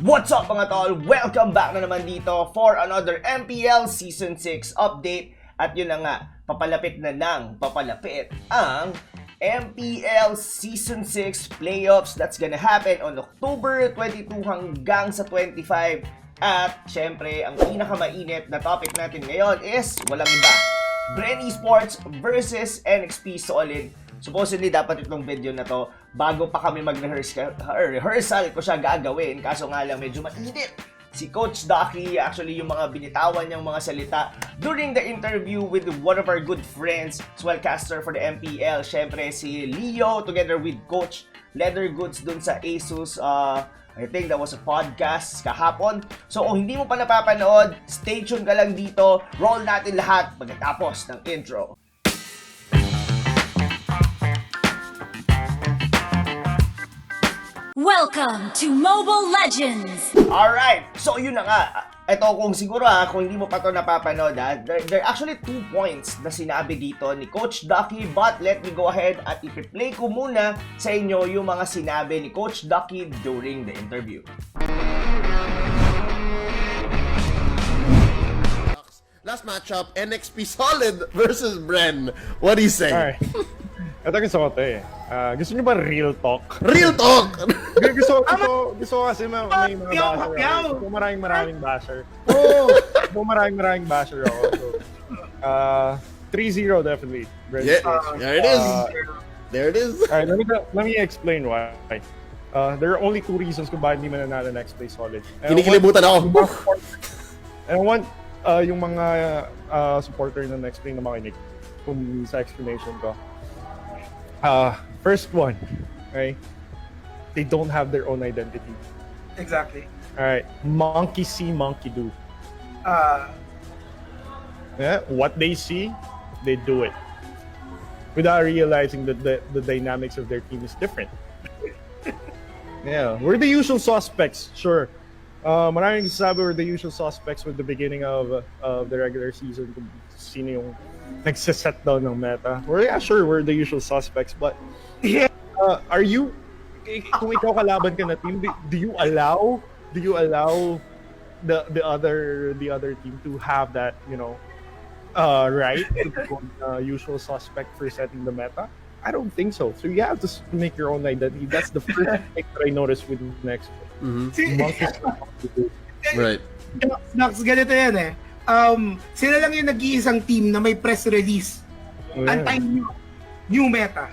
What's up mga tol? Welcome back na naman dito for another MPL Season 6 update. At yun na nga, papalapit ang MPL Season 6 playoffs that's gonna happen on October 22 hanggang sa 25. At syempre, ang pinakamainit na topic natin ngayon is walang iba, Bren Esports versus NXP Solid. Supposedly, dapat itong video na to, bago pa kami mag-rehearsal ko siya gagawin. Kaso nga lang, medyo mainit. Si Coach Duckey, actually, yung mga binitawan niyang mga salita during the interview with one of our good friends, swellcaster for the MPL. Syempre, si Leo, together with Coach Leather Goods dun sa Asus. I think that was a podcast kahapon. So, kung hindi mo pa napapanood, stay tuned ka lang dito. Roll natin lahat pagkatapos ng intro. Welcome to Mobile Legends! Alright, so yun na nga. Ito kung siguro kung hindi mo pa ito napapanood there are actually 2 points na sinabi dito ni Coach Duckey, but let me go ahead at i-play ko muna sa inyo yung mga sinabi ni Coach Duckey during the interview. Last matchup, NXP Solid versus Bren. What do you say? Alright. Ito gusto ko ito eh. Gusto nyo ba real talk? Real talk! gusto ko kasi may mga basher ako. Maraming basher. So, maraming basher ako. So, 3-0 definitely. Bren. Yeah, there it is. There it is. Alright, let me explain why. There are only 2 reasons kung bakit hindi mananalo next play Solid. Kinikilibutan ako. And I want yung mga supporter na next play na makinig kung sa explanation ko. First one, okay? They don't have their own identity. Exactly. All right, monkey see, monkey do. Yeah, what they see, they do it, without realizing that the dynamics of their team is different. Yeah, we're the usual suspects, sure. Maraming sabi we're the usual suspects with the beginning of the regular season. Kung sino yung nagsiset down ng meta. Sure, we're the usual suspects, but are you, kung ikaw kalaban ka na team, do you allow the other team to have that, right to become usual suspect for setting the meta? I don't think so. So you have to make your own identity. That's the first thing that I noticed with next. Right. Nox, ganito yan eh. Sila lang yung nag-iisang team na may press release. Antayin new meta.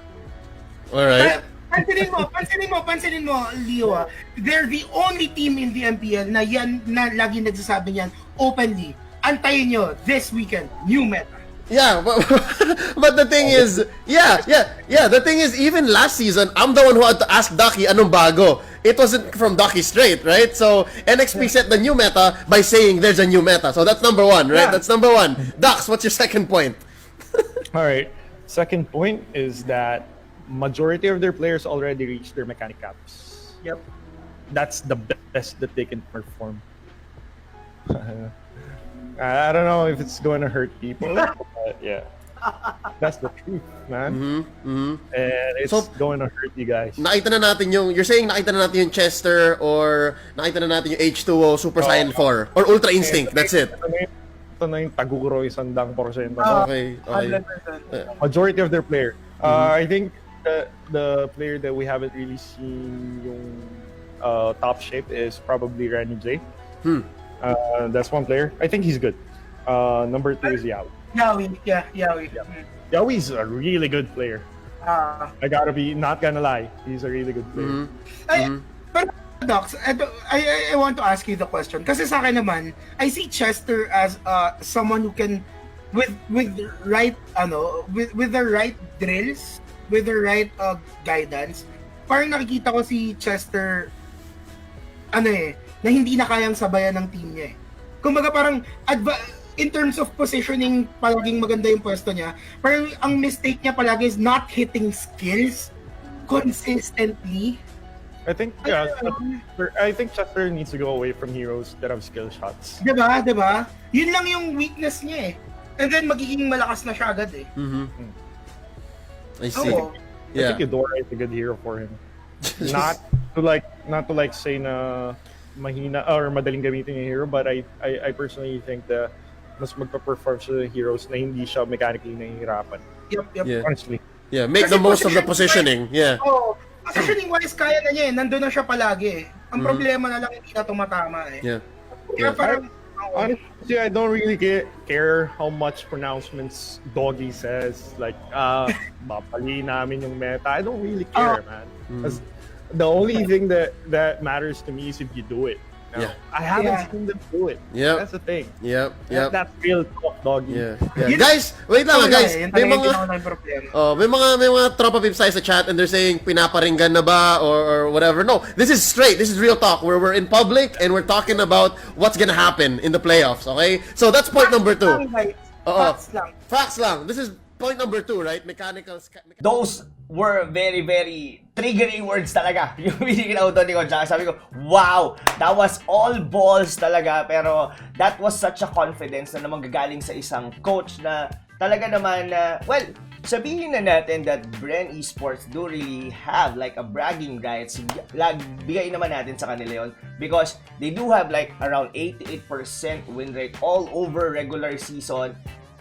Alright. Pansinin mo, Leo. They're the only team in the MPL na yan, na lagi nagsasabi niyan openly. Antayin nyo, this weekend, new meta. Yeah, but the thing is, the thing is, even last season, I'm the one who had to ask Duckey anong bago. It wasn't from Duckey straight, right? So, NXP set the new meta by saying there's a new meta. So that's number 1, right? Yeah. That's number 1. Dux, what's your second point? Alright, second point is that majority of their players already reached their mechanic caps. Yep. That's the best that they can perform. I don't know if it's going to hurt people, but yeah, that's the truth, man. And it's going to hurt you guys. Nakita na natin you're saying nakita na natin yung Chester or nakita na natin yung H2O Super Saiyan 4 or Ultra Instinct, that's it. Ito na yung Taguro 100%. Okay. Majority of their player. I think the player that we haven't really seen yung top shape is probably Rani J. That's one player. I think he's good. Number 2 is Yawi. Yawi. Yawi's a really good player. Not gonna lie, he's a really good player. But Docs, I want to ask you the question. Kasi sa akin naman, I see Chester as someone who can with the right with the right drills, with the right guidance. Parang nakikita ko si Chester na hindi na kayang sabayan ng team niya eh. Kumbaga parang in terms of positioning, palaging maganda yung pwesto niya. Parang ang mistake niya palagi is not hitting skills consistently. I think Chester needs to go away from heroes that have skill shots. Diba? Yun lang yung weakness niya eh. And then magiging malakas na siya agad eh. I see. I think Eudora is a good hero for him. Not to say na mahina or madaling gamitin yung hero, but I personally think the mas magpa-perform sa heroes na hindi siya mechanically nahihirapan. Yep. Yeah. Honestly. Yeah, make Kasi the most of the positioning. Yeah. Oh, positioning wise kaya na niya eh. Nandun na siya palagi eh. Ang problema na lang hindi na tumatama eh. Yeah. Kaya parang Honestly, I don't really care how much pronouncements Duckeyyy says. Like, mapali namin yung meta. I don't really care, man. Because the only thing that matters to me is if you do it. Now, Yeah. I haven't seen them do it. Yep. That's the thing. Yep. That's real talk, Duckeyyy. Yeah. Guys, wait lang, guys. May mga may mga tropa pips tayo sa chat and they're saying pinaparinggan na ba or whatever. No, this is straight. This is real talk where we're in public and we're talking about what's gonna happen in the playoffs, okay? So that's point number 2. Facts lang. This is point number 2, right? Those were very, very triggering words talaga. Yung biniginaw doon ni Coach Duckey. Sabi ko, wow! That was all balls talaga. Pero that was such a confidence na naman gagaling sa isang coach na talaga naman na, well, sabihin na natin that Bren Esports do really have like a bragging rights. Bigay naman natin sa kanila yon because they do have like around 88% win rate all over regular season.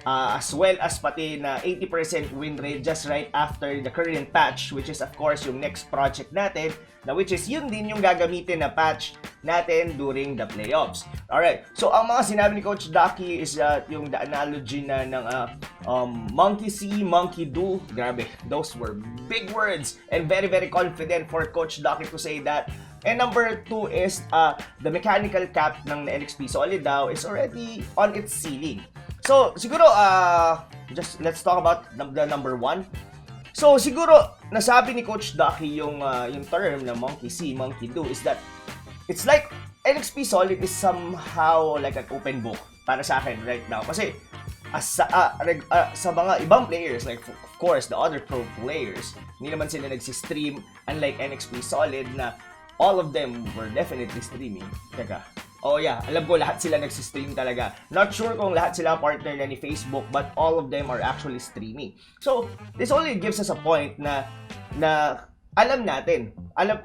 As well as pati na 80% win rate just right after the current patch, which is of course yung next project natin, na which is yun din yung gagamitin na patch natin during the playoffs. Alright, so ang mga sinabi ni Coach Duckey is yung the analogy na ng monkey see, monkey do. Grabe, those were big words and very, very confident for Coach Duckey to say that. And number 2 is the mechanical cap ng NXP Solid daw is already on its ceiling. So, siguro, just let's talk about the number 1. So, siguro, nasabi ni Coach Duckey yung term na monkey see, monkey do is that it's like NXP Solid is somehow like an open book para sa akin right now. Kasi, sa mga ibang players, like of course, the other pro players, hindi naman sila nagsistream unlike NXP Solid na all of them were definitely streaming. Teka. Oh yeah, alam ko lahat sila nagsistream talaga. Not sure kung lahat sila partner na ni Facebook, but all of them are actually streaming. So, this only gives us a point na alam natin.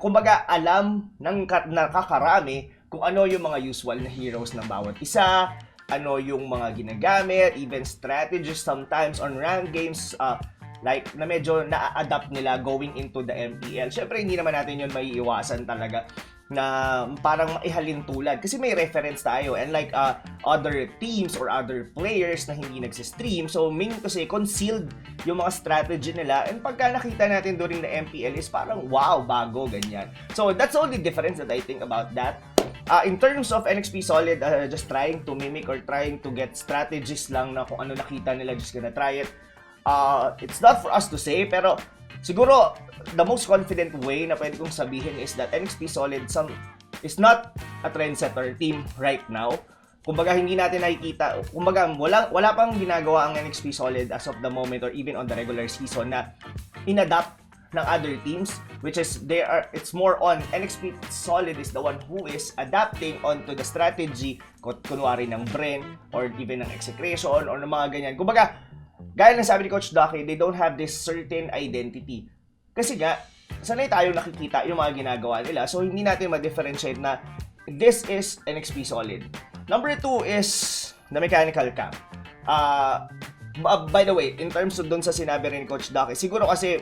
Kumbaga, alam ng nakakarami kung ano yung mga usual na heroes ng bawat isa, ano yung mga ginagamit, even strategies sometimes on ranked games, like na medyo na-adapt nila going into the MPL. Syempre, hindi naman natin yun maiiwasan talaga na parang maihalin tulad kasi may reference tayo and like other teams or other players na hindi nagsistream, so meaning to say concealed yung mga strategy nila and pagka nakita natin during the MPL is parang wow, bago, ganyan. So that's the only difference that I think about that. In terms of NXP Solid, just trying to mimic or trying to get strategies lang na kung ano nakita nila, just gonna try it. It's not for us to say, pero siguro the most confident way na pwede kong sabihin is that NXP Solid is not a trendsetter team right now. Kumbaga hindi natin nakikita, kumbaga wala pang ginagawa ang NXP Solid as of the moment or even on the regular season na inadapt ng other teams, which is it's more on NXP Solid is the one who is adapting onto the strategy kunwari ng Bren or even ng Execration or ng mga ganyan. Kumbaga gaya ng sabi ni Coach Duckey, they don't have this certain identity. Kasi nga, sanay tayong nakikita yung mga ginagawa nila. So, hindi natin ma-differentiate na this is NXP Solid. Number 2 is the mechanical cap. By the way, in terms of dun sa sinabi rin ni Coach Duckey, siguro kasi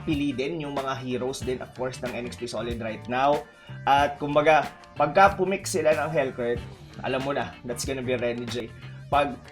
pili din yung mga heroes din, of course, ng NXP Solid right now. At kumbaga, pagka pumix sila ng Hellcurt, alam mo na, that's gonna be Renny J.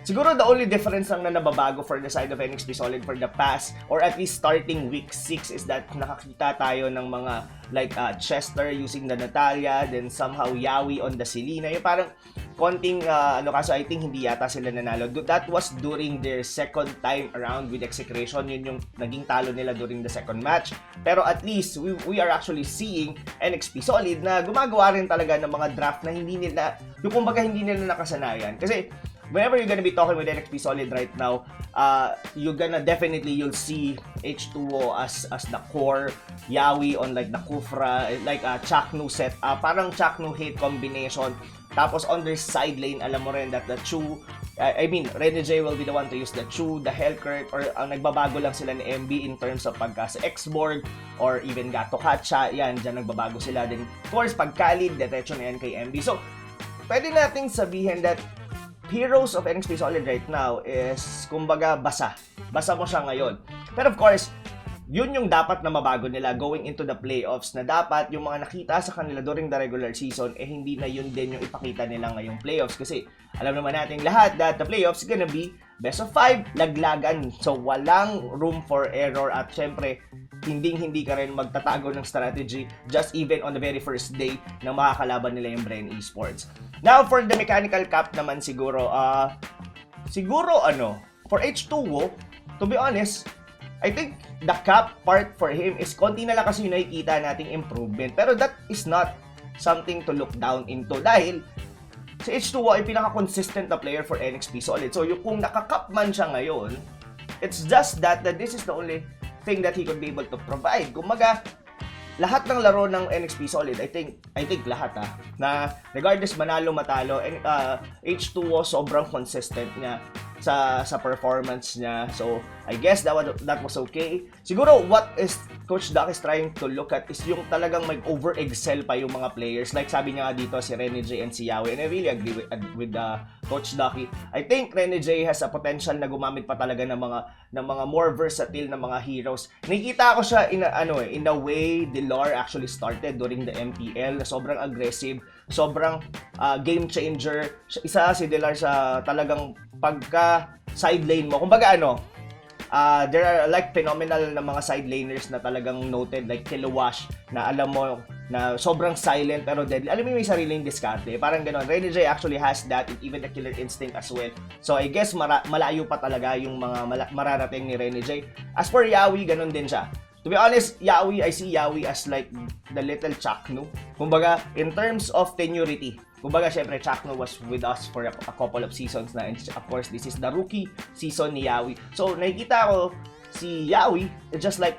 Siguro the only difference lang na nababago for the side of NXP Solid for the past or at least starting week 6 is that nakakita tayo ng mga like Chester using the Natalia, then somehow Yawi on the Selena. Yung parang konting kaso I think hindi yata sila nanalo. That was during their second time around with Execration. Yun yung naging talo nila during the second match. Pero at least we are actually seeing NXP Solid na gumagawa rin talaga ng mga draft na hindi nila, yung kumbaga hindi nila nakasanayan. Kasi whenever you're gonna be talking with NXP Solid right now, you'll see H2O as the core, Yawi on like the Kufra, like Chaknu set, parang Chaknu hate combination. Tapos on their side lane, alam mo rin that the Chu, Rene J will be the one to use the Chu, the Hellcurt, or ang nagbabago lang sila ni MB in terms of pagka sa X-Borg, or even Gato Katsa, yan, dyan nagbabago sila. Then, of course, pag Khalid, diretso na yan kay MB. So, pwede nating sabihin that heroes of NXP Solid right now is, kumbaga, basa. Basa mo siya ngayon. Pero of course, yun yung dapat na mabago nila going into the playoffs, na dapat yung mga nakita sa kanila during the regular season, hindi na yun din yung ipakita nila ngayong playoffs. Kasi alam naman natin lahat that the playoffs gonna be best of 5, laglagan. So walang room for error, at syempre, hindi ka rin magtatago ng strategy just even on the very first day na makakalaban nila yung Bren Esports. Now, for the mechanical cap naman siguro, for H2O, to be honest, I think the cap part for him is konti na lang kasi yung nakikita nating improvement. Pero that is not something to look down into dahil si H2O ay pinaka-consistent na player for NXP Solid. So yung kung nakakap man siya ngayon, it's just that this is the only thing that he could be able to provide. Kumaga, lahat ng laro ng NXP Solid, I think lahat na regardless manalo matalo, H2O sobrang consistent niya sa performance niya. So, I guess that was okay. Siguro, what is Coach Duckey is trying to look at is yung talagang mag-over-excel pa yung mga players. Like sabi niya nga dito, si Rene J and si Yawi. And I really agree with Coach Duckey. I think Rene J has a potential na gumamit pa talaga ng mga more versatile na mga heroes. Nakikita ko siya in a way Delor actually started during the MPL. Sobrang aggressive, sobrang game changer. Isa si Delor sa talagang pagka side lane mo. Kumbaga there are like phenomenal na mga side laners na talagang noted, like Kilowash, na alam mo na sobrang silent pero deadly. Alam mo, may sariling diskarte. Parang gano'n. Rene J actually has that, and even the killer instinct as well. So I guess malayo pa talaga yung mga mararating ni Rene J. As for Yawi, gano'n din siya. To be honest, I see Yawi as like the little Chaknu. Kumbaga, in terms of tenuity, kumbaga, syempre, Chaknu was with us for a couple of seasons na, and of course, this is the rookie season ni Yawi. So, nakikita ko si Yawi, just like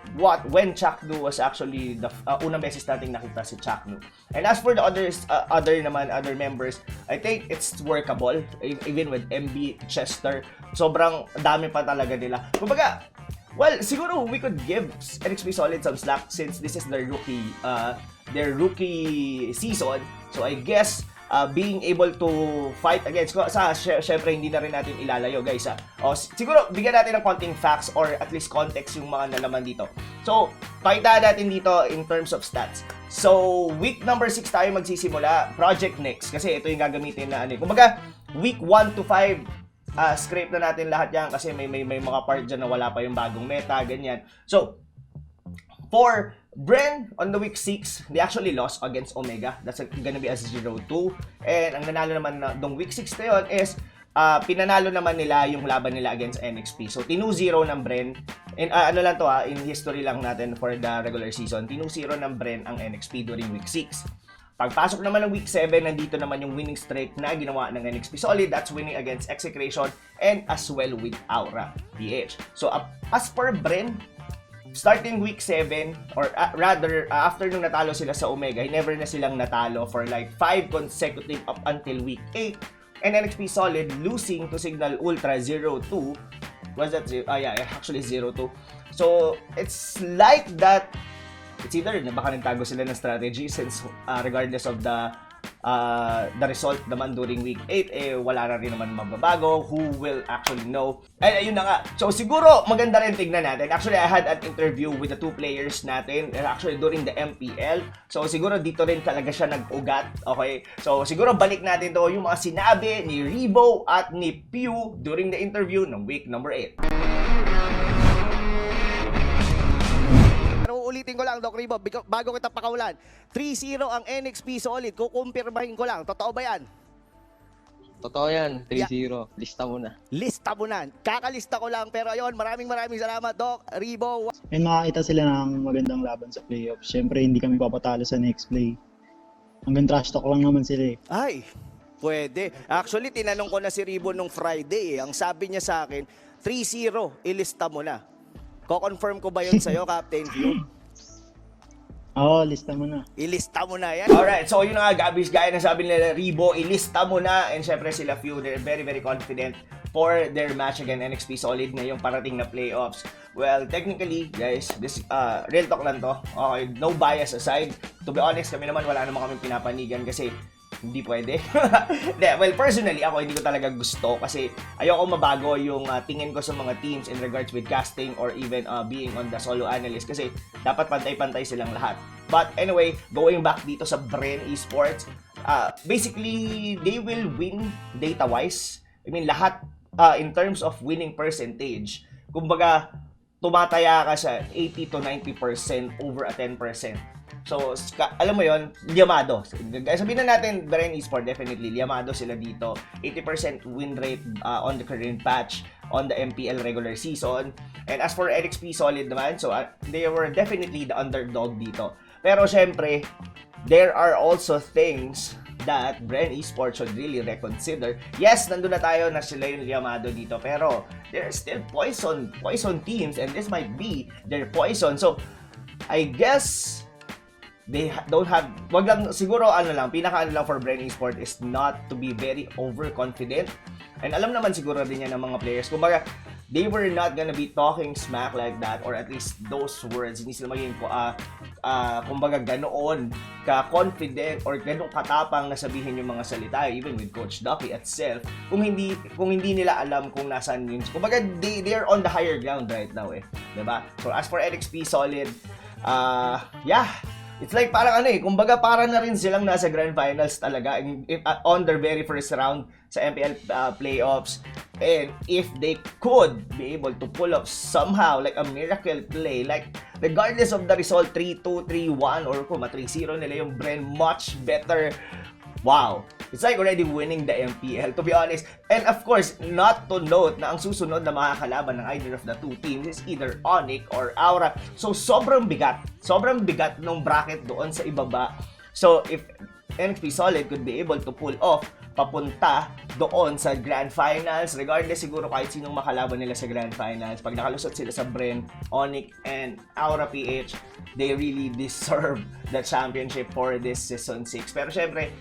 when Chaknu was actually the unang beses nating nakita si Chaknu. And as for the other members, I think it's workable, even with MB, Chester, sobrang dami pa talaga nila. Kumbaga, well, siguro we could give NXP Solid some slack since this is their rookie season. So I guess being able to fight against, syempre hindi na rin natin ilalayo, guys. Siguro bigyan natin ng konting facts or at least context yung mga nalaman dito. So, pakita natin dito in terms of stats. So, week number 6 tayo magsisimula, Project Next, kasi ito yung gagamitin na kumbaga, week 1 to 5 scrape na natin lahat yan kasi may mga part dyan na wala pa yung bagong meta, ganyan. So, for Bren, on the week 6, they actually lost against Omega. That's gonna be a 0-2. And ang nanalo naman na dong week 6 na yun is, pinanalo naman nila yung laban nila against NXP. So, 2-0 ng Bren. And in history lang natin for the regular season, 2-0 ng Bren ang NXP during week 6. Pagpasok naman ng week 7, nandito naman yung winning streak na ginawa ng NXP Solid. That's winning against Execration and as well with Aura PH. So, as per Bren, starting week 7, or rather, after nung natalo sila sa Omega, never na silang natalo for like 5 consecutive up until week 8. And NXP Solid losing to Signal Ultra 0-2. Was that? Actually 0-2. So, it's like that. It's either baka nagtago sila ng strategy since regardless of the result naman during week 8, wala na rin naman magbabago. Who will actually know? And ayun na nga. So siguro maganda rin tignan natin. Actually, I had an interview with the two players natin actually during the MPL. So siguro dito rin talaga siya nag-ugat. Okay? So siguro balik natin to yung mga sinabi ni Rebo at ni Pew during the interview ng week number 8. Ulitin ko lang, Doc Ribo, bago kita pakaulan. 3-0 ang NXP Solid. Kukumpirmahin ko lang. Totoo ba yan? Totoo yan. 3-0. Lista mo na. Lista mo na. Kakalista ko lang. Pero ayun, maraming salamat, Doc Ribo. May makakita sila ng magandang laban sa playoffs. Siyempre, hindi kami papatalo sa next play. Hanggang trash talk lang naman sila Ay, pwede. Actually, tinanong ko na si Ribo nung Friday. Ang sabi niya sa akin, 3-0, ilista mo na. Ko-confirm ko ba yun sa'yo, Captain View? Oo, lista mo na. Ilista mo na yan. Alright, so yun na nga, Gabis, gaya ng sabi nila Rebo, ilista mo na. And syempre sila Few, they're very, very confident for their match against NXP Solid ngayong parating na playoffs. Well, technically, guys, this real talk lang to. Okay, no bias aside. To be honest, kami naman wala naman kami pinapanigan kasi hindi pwede. Well, personally, ako hindi ko talaga gusto kasi ayoko mabago yung tingin ko sa mga teams in regards with casting or even being on the solo analyst kasi dapat pantay-pantay silang lahat. But anyway, going back dito sa Bren Esports, basically, they will win data-wise. I mean, lahat in terms of winning percentage, kumbaga, tumataya ka sa 80 to 90% over a 10%. So, alam mo yon, liyamado. Sabihin na natin, Bren Esports, definitely, liyamado sila dito. 80% win rate on the current patch on the MPL regular season. And as for NXP Solid naman, so they were definitely the underdog dito. Pero syempre, there are also things that Bren Esports should really reconsider. Yes, nandun na tayo na sila yung liyamado dito, pero there are still poison teams and this might be their poison. So, I guess they don't have, wag lang, siguro pinaka lang for Bren Esports is not to be very overconfident. And alam naman siguro din yan ng mga players. Kumbaga, they were not gonna be talking smack like that, or at least those words, hindi sila maging kumbaga ganoon ka-confident or ganoon katapang na sabihin yung mga salita, even with Coach Duckey itself, kung hindi nila alam kung nasaan yun. Kumbaga, they are on the higher ground right now diba? So as for NXP Solid, yeah, it's like parang kumbaga parang na rin silang nasa grand finals talaga on their very first round sa MPL playoffs. And if they could be able to pull off somehow like a miracle play, like regardless of the result 3-2, 3-1 or kung 3-0 nila yung Bren, much better. Wow, it's like already winning the MPL, to be honest. And of course, not to note na ang susunod na makakalaban ng either of the two teams is either Onyx or Aura. So sobrang bigat ng bracket doon sa ibaba. So if NXP Solid could be able to pull off papunta doon sa Grand Finals, regardless siguro kahit sinong makalaban nila sa Grand Finals, pag nakalusot sila sa Bren, Onyx, and Aura PH, they really deserve the championship for this Season 6. Pero syempre,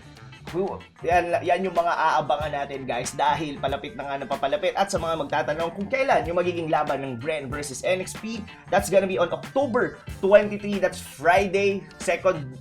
yan yung mga aabangan natin, guys, dahil palapit na nga na papalapit. At sa mga magtatanong kung kailan yung magiging laban ng Bren versus NXP, that's gonna be on October 23. That's Friday, second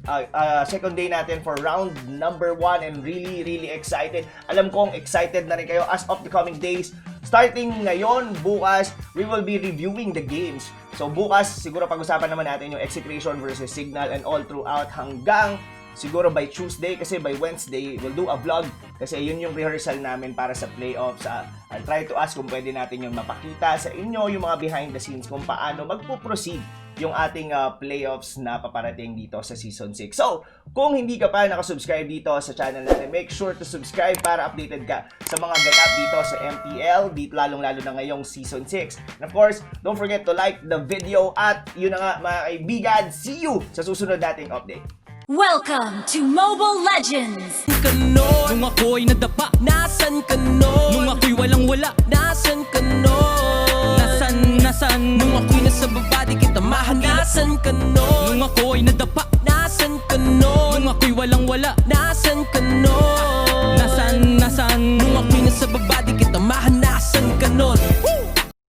day natin for round number 1, and really excited. Alam kong excited na rin kayo as of the coming days. Starting ngayon, bukas, we will be reviewing the games. So bukas, siguro pag-usapan naman natin yung Execration versus Signal and all throughout hanggang siguro by Tuesday, kasi by Wednesday we'll do a vlog kasi yun yung rehearsal namin para sa playoffs. I'll try to ask kung pwede natin yung mapakita sa inyo yung mga behind the scenes kung paano magpo-proceed yung ating playoffs na paparating dito sa Season 6. So, kung hindi ka pa nakasubscribe dito sa channel natin, make sure to subscribe para updated ka sa mga ganap dito sa MPL, dito lalong-lalo na ngayong Season 6. And of course, don't forget to like the video at yun na nga mga kaibigan, see you sa susunod nating update. Welcome to Mobile Legends! Nung ako'y nadapa, nasan ka no? Nung ako'y walang-wala, nasan ka no? Nasan? Nung ako'y nasa baba, di kita mahanap, nasan ka no? Nung ako'y nadapa, nasan ka no? Nung ako'y walang-wala, nasan ka no?